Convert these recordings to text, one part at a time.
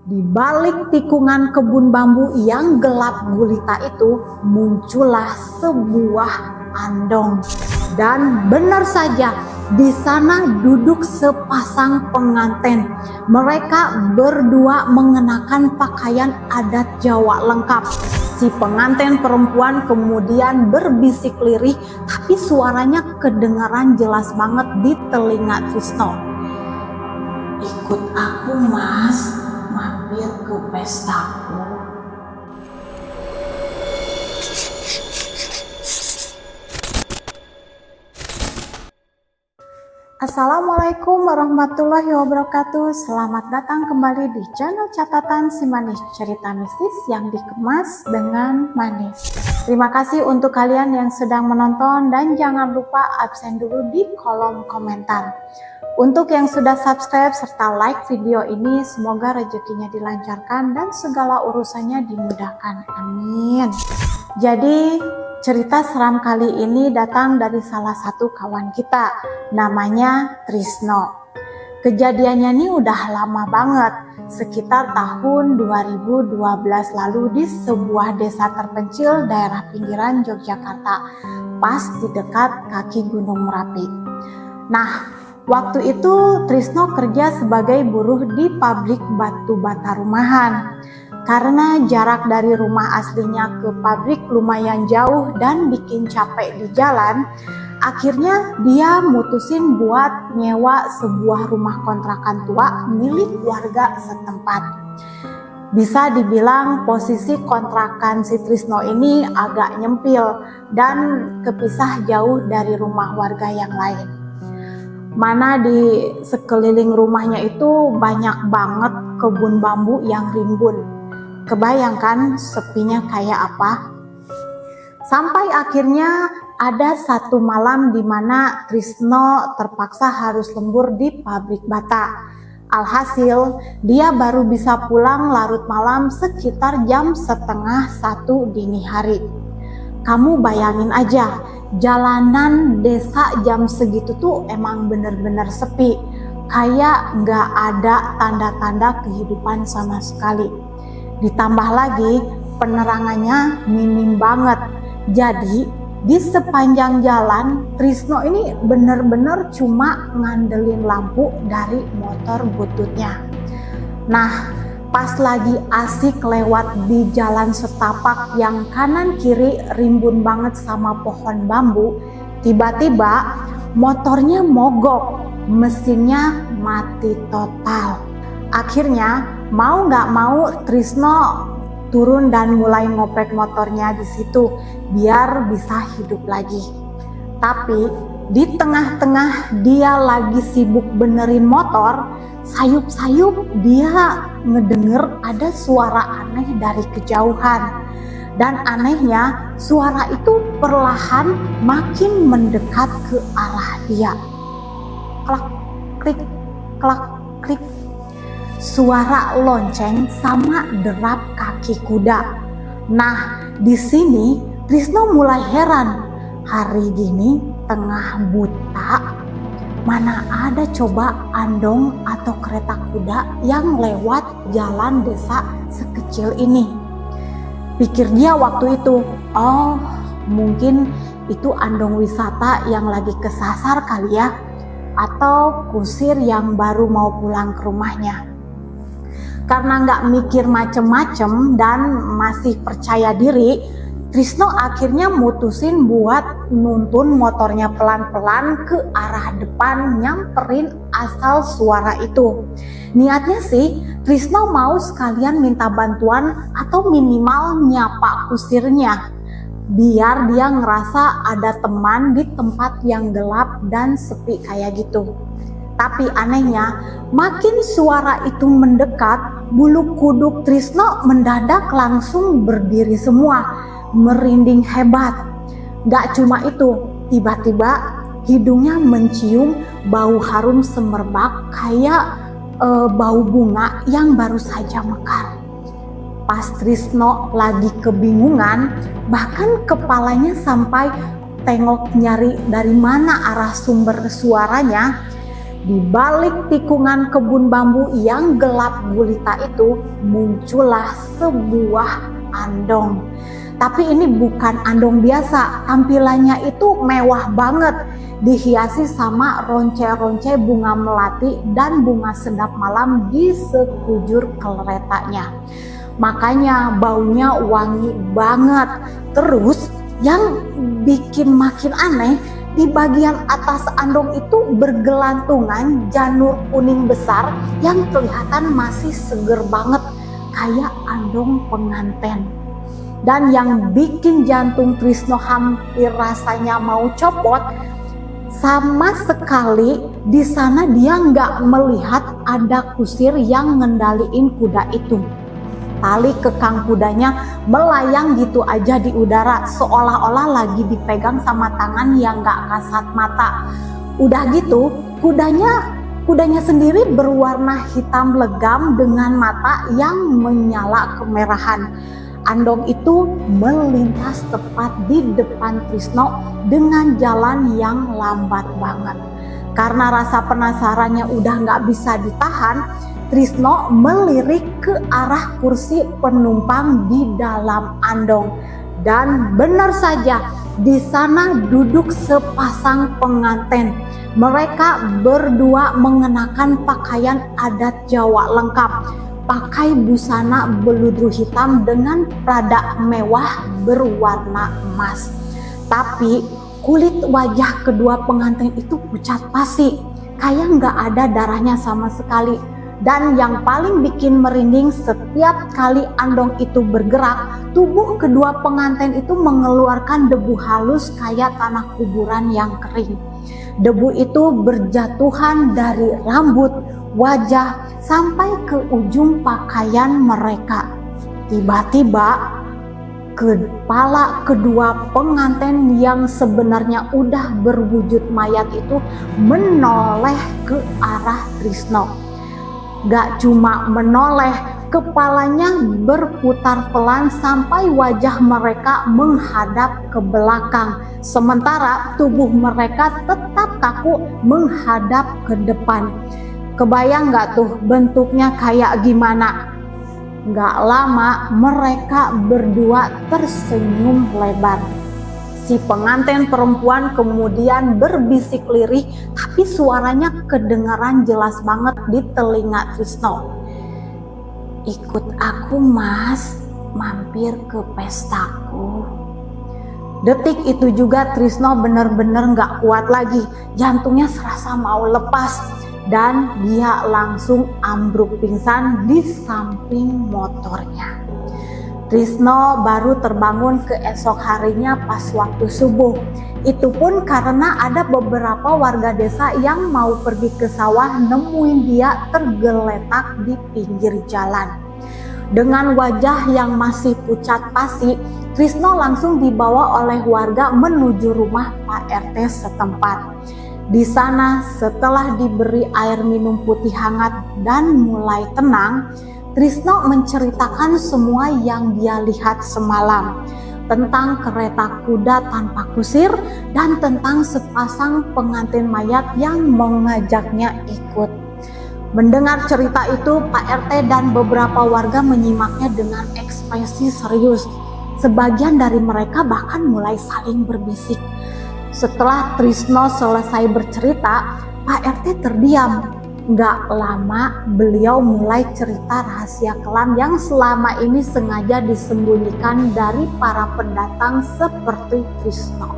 Di balik tikungan kebun bambu yang gelap gulita itu muncullah sebuah andong. Dan benar saja, di sana duduk sepasang pengantin. Mereka berdua mengenakan pakaian adat Jawa lengkap. Si pengantin perempuan kemudian berbisik lirih, tapi suaranya kedengaran jelas banget di telinga Trisno. "Ikut aku, Mas, mampir ke pestaku." Assalamualaikum warahmatullahi wabarakatuh. Selamat datang kembali di channel catatan si manis, cerita mistis yang dikemas dengan manis. Terima kasih untuk kalian yang sedang menonton dan jangan lupa absen dulu di kolom komentar. Untuk yang sudah subscribe serta like video ini, semoga rezekinya dilancarkan dan segala urusannya dimudahkan. Amin. Jadi cerita seram kali ini datang dari salah satu kawan kita, namanya Trisno. Kejadiannya ini udah lama banget, sekitar tahun 2012 lalu di sebuah desa terpencil daerah pinggiran Yogyakarta, pas di dekat kaki Gunung Merapi. Nah, waktu itu Trisno kerja sebagai buruh di pabrik batu bata rumahan. Karena jarak dari rumah aslinya ke pabrik lumayan jauh dan bikin capek di jalan, akhirnya dia mutusin buat nyewa sebuah rumah kontrakan tua milik warga setempat. Bisa dibilang posisi kontrakan si Trisno ini agak nyempil dan kepisah jauh dari rumah warga yang lain. Mana di sekeliling rumahnya itu banyak banget kebun bambu yang rimbun. Kebayangkan sepinya kayak apa? Sampai akhirnya ada satu malam di mana Trisno terpaksa harus lembur di pabrik bata. Alhasil, dia baru bisa pulang larut malam sekitar jam 12:30 dini hari. Kamu bayangin aja, jalanan desa jam segitu tuh emang bener-bener sepi. Kayak nggak ada tanda-tanda kehidupan sama sekali. Ditambah lagi penerangannya minim banget. Jadi di sepanjang jalan Trisno ini bener-bener cuma ngandelin lampu dari motor bututnya. Nah, pas lagi asik lewat di jalan setapak yang kanan kiri rimbun banget sama pohon bambu, tiba-tiba motornya mogok, mesinnya mati total. Akhirnya mau nggak mau Trisno turun dan mulai ngoprek motornya di situ biar bisa hidup lagi. Tapi di tengah-tengah dia lagi sibuk benerin motor, sayup-sayup dia ngedenger ada suara aneh dari kejauhan. Dan anehnya suara itu perlahan makin mendekat ke arah dia. Klak, klik, klak, klik. Suara lonceng sama derap kaki kuda. Nah, di sini Trisno mulai heran. Hari gini tengah buta, mana ada coba andong atau kereta kuda yang lewat jalan desa sekecil ini. Pikir dia waktu itu, oh mungkin itu andong wisata yang lagi kesasar kali ya, atau kusir yang baru mau pulang ke rumahnya. Karena nggak mikir macem-macem dan masih percaya diri, Trisno akhirnya mutusin buat nuntun motornya pelan-pelan ke arah depan nyamperin asal suara itu. Niatnya sih Trisno mau sekalian minta bantuan atau minimal nyapa kusirnya, biar dia ngerasa ada teman di tempat yang gelap dan sepi kayak gitu. Tapi anehnya, makin suara itu mendekat, bulu kuduk Trisno mendadak langsung berdiri semua, merinding hebat. Gak cuma itu, tiba-tiba hidungnya mencium bau harum semerbak kayak bau bunga yang baru saja mekar. Pas Trisno lagi kebingungan, bahkan kepalanya sampai tengok nyari dari mana arah sumber suaranya, Di balik tikungan kebun bambu yang gelap gulita itu muncullah sebuah andong. Tapi ini bukan andong biasa, tampilannya itu mewah banget, dihiasi sama ronce-ronce bunga melati dan bunga sedap malam di sekujur keretanya. Makanya baunya wangi banget. Terus yang bikin makin aneh, di bagian atas andong itu bergelantungan janur kuning besar yang kelihatan masih seger banget, kayak andong pengantin. Dan yang bikin jantung Trisno hampir rasanya mau copot, sama sekali di sana dia nggak melihat ada kusir yang ngendaliin kuda itu. Tali kekang kudanya melayang gitu aja di udara, seolah-olah lagi dipegang sama tangan yang gak kasat mata. Udah gitu, kudanya sendiri berwarna hitam legam dengan mata yang menyala kemerahan. Andong itu melintas tepat di depan Trisno dengan jalan yang lambat banget. Karena rasa penasarannya udah gak bisa ditahan, Trisno melirik ke arah kursi penumpang di dalam andong. Dan benar saja, di sana duduk sepasang pengantin. Mereka berdua mengenakan pakaian adat Jawa lengkap, pakai busana beludru hitam dengan prada mewah berwarna emas. Tapi kulit wajah kedua pengantin itu pucat pasi, kayak nggak ada darahnya sama sekali. Dan yang paling bikin merinding, setiap kali andong itu bergerak, tubuh kedua pengantin itu mengeluarkan debu halus kayak tanah kuburan yang kering. Debu itu berjatuhan dari rambut, wajah, sampai ke ujung pakaian mereka. Tiba-tiba kepala kedua pengantin yang sebenarnya udah berwujud mayat itu menoleh ke arah Trisno. Gak cuma menoleh, kepalanya berputar pelan sampai wajah mereka menghadap ke belakang. Sementara tubuh mereka tetap kaku menghadap ke depan. Kebayang gak tuh bentuknya kayak gimana? Gak lama mereka berdua tersenyum lebar. Si pengantin perempuan kemudian berbisik lirih, tapi suaranya kedengaran jelas banget di telinga Trisno. "Ikut aku mas, mampir ke pestaku." Detik itu juga Trisno bener-bener gak kuat lagi, jantungnya serasa mau lepas. Dan dia langsung ambruk pingsan di samping motornya. Trisno baru terbangun keesok harinya pas waktu subuh. Itu pun karena ada beberapa warga desa yang mau pergi ke sawah nemuin dia tergeletak di pinggir jalan. Dengan wajah yang masih pucat pasi, Trisno langsung dibawa oleh warga menuju rumah Pak RT setempat. Di sana setelah diberi air minum putih hangat dan mulai tenang, Trisno menceritakan semua yang dia lihat semalam, tentang kereta kuda tanpa kusir dan tentang sepasang pengantin mayat yang mengajaknya ikut. Mendengar cerita itu, Pak RT dan beberapa warga menyimaknya dengan ekspresi serius. Sebagian dari mereka bahkan mulai saling berbisik. Setelah Trisno selesai bercerita, Pak RT terdiam. Gak lama beliau mulai cerita rahasia kelam yang selama ini sengaja disembunyikan dari para pendatang seperti Trisno.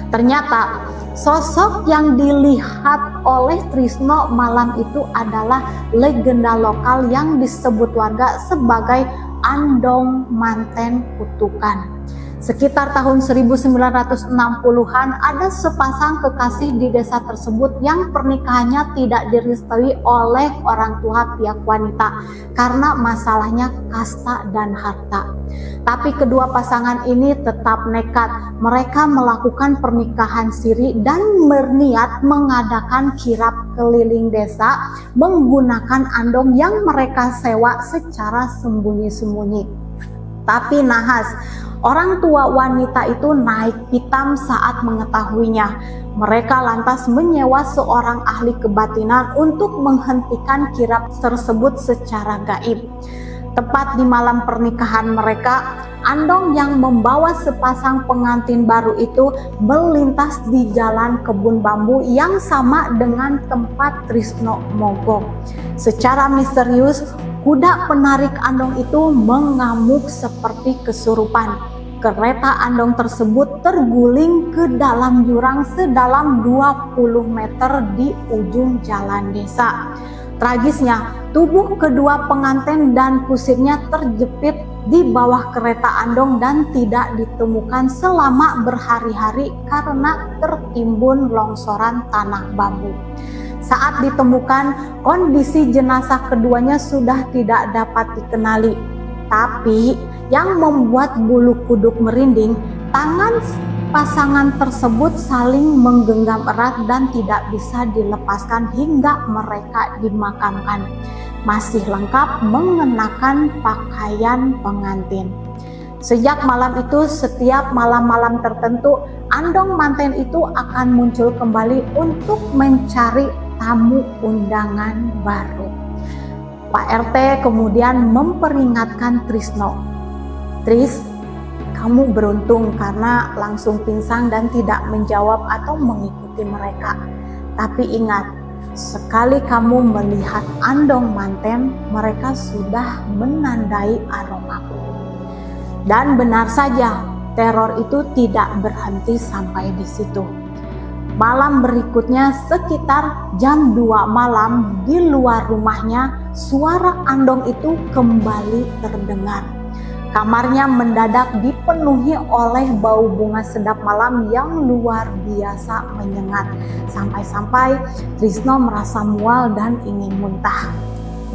Ternyata sosok yang dilihat oleh Trisno malam itu adalah legenda lokal yang disebut warga sebagai Andong Manten Kutukan. Sekitar tahun 1960-an ada sepasang kekasih di desa tersebut yang pernikahannya tidak direstui oleh orang tua pihak wanita karena masalahnya kasta dan harta. Tapi kedua pasangan ini tetap nekat. Mereka melakukan pernikahan siri dan berniat mengadakan kirap keliling desa menggunakan andong yang mereka sewa secara sembunyi-sembunyi. Tapi nahas, orang tua wanita itu naik pitam saat mengetahuinya. Mereka lantas menyewa seorang ahli kebatinan untuk menghentikan kirab tersebut secara gaib. Tepat di malam pernikahan mereka, Andong yang membawa sepasang pengantin baru itu melintas di jalan kebun bambu yang sama dengan tempat Trisno mogok. Secara misterius, kuda penarik Andong itu mengamuk seperti kesurupan. Kereta Andong tersebut terguling ke dalam jurang sedalam 20 meter di ujung jalan desa. Tragisnya, tubuh kedua pengantin dan kusirnya terjepit di bawah kereta Andong dan tidak ditemukan selama berhari-hari karena tertimbun longsoran tanah bambu. Saat ditemukan, kondisi jenazah keduanya sudah tidak dapat dikenali. Tapi yang membuat bulu kuduk merinding, tangan pasangan tersebut saling menggenggam erat dan tidak bisa dilepaskan hingga mereka dimakamkan, masih lengkap mengenakan pakaian pengantin. Sejak malam itu, setiap malam-malam tertentu, Andong manten itu akan muncul kembali untuk mencari tamu undangan baru. Pak RT kemudian memperingatkan Trisno, "Tris, kamu beruntung karena langsung pingsan dan tidak menjawab atau mengikuti mereka. Tapi ingat, sekali kamu melihat Andong manten, mereka sudah menandai aromaku." Dan benar saja, teror itu tidak berhenti sampai di situ. Malam berikutnya sekitar jam 2 malam di luar rumahnya, suara Andong itu kembali terdengar. Kamarnya mendadak dipenuhi oleh bau bunga sedap malam yang luar biasa menyengat. Sampai-sampai Trisno merasa mual dan ingin muntah.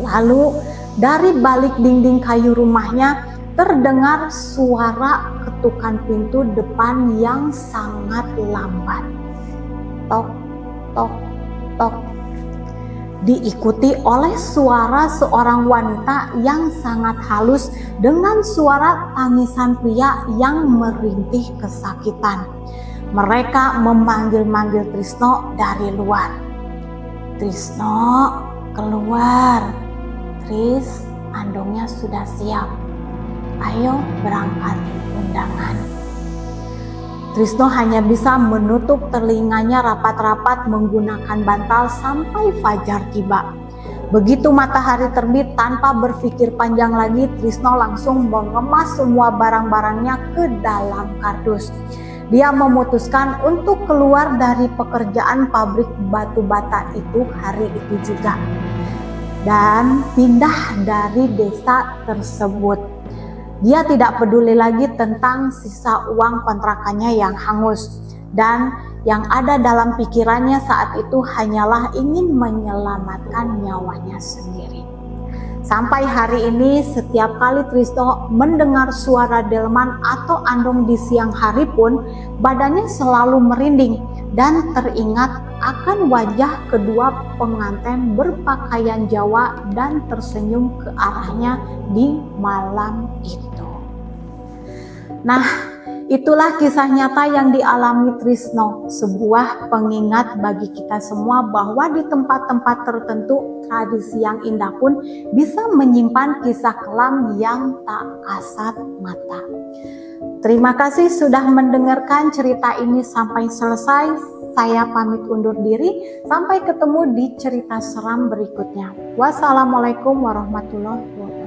Lalu dari balik dinding kayu rumahnya terdengar suara ketukan pintu depan yang sangat lambat. Tok, tok, tok. Diikuti oleh suara seorang wanita yang sangat halus dengan suara tangisan pria yang merintih kesakitan. Mereka memanggil-manggil Trisno dari luar. "Trisno, keluar. Tris, Andongnya sudah siap. Ayo berangkat undangan." Trisno hanya bisa menutup telinganya rapat-rapat menggunakan bantal sampai fajar tiba. Begitu matahari terbit, tanpa berpikir panjang lagi, Trisno langsung mengemas semua barang-barangnya ke dalam kardus. Dia memutuskan untuk keluar dari pekerjaan pabrik batu bata itu hari itu juga dan pindah dari desa tersebut. Dia tidak peduli lagi tentang sisa uang kontrakannya yang hangus, dan yang ada dalam pikirannya saat itu hanyalah ingin menyelamatkan nyawanya sendiri. Sampai hari ini, setiap kali Trisno mendengar suara delman atau Andong di siang hari pun, badannya selalu merinding dan teringat akan wajah kedua pengantin berpakaian Jawa dan tersenyum ke arahnya di malam itu. Nah, itulah kisah nyata yang dialami Trisno, sebuah pengingat bagi kita semua bahwa di tempat-tempat tertentu tradisi yang indah pun bisa menyimpan kisah kelam yang tak kasat mata. Terima kasih sudah mendengarkan cerita ini sampai selesai. Saya pamit undur diri, sampai ketemu di cerita seram berikutnya. Wassalamualaikum warahmatullahi wabarakatuh.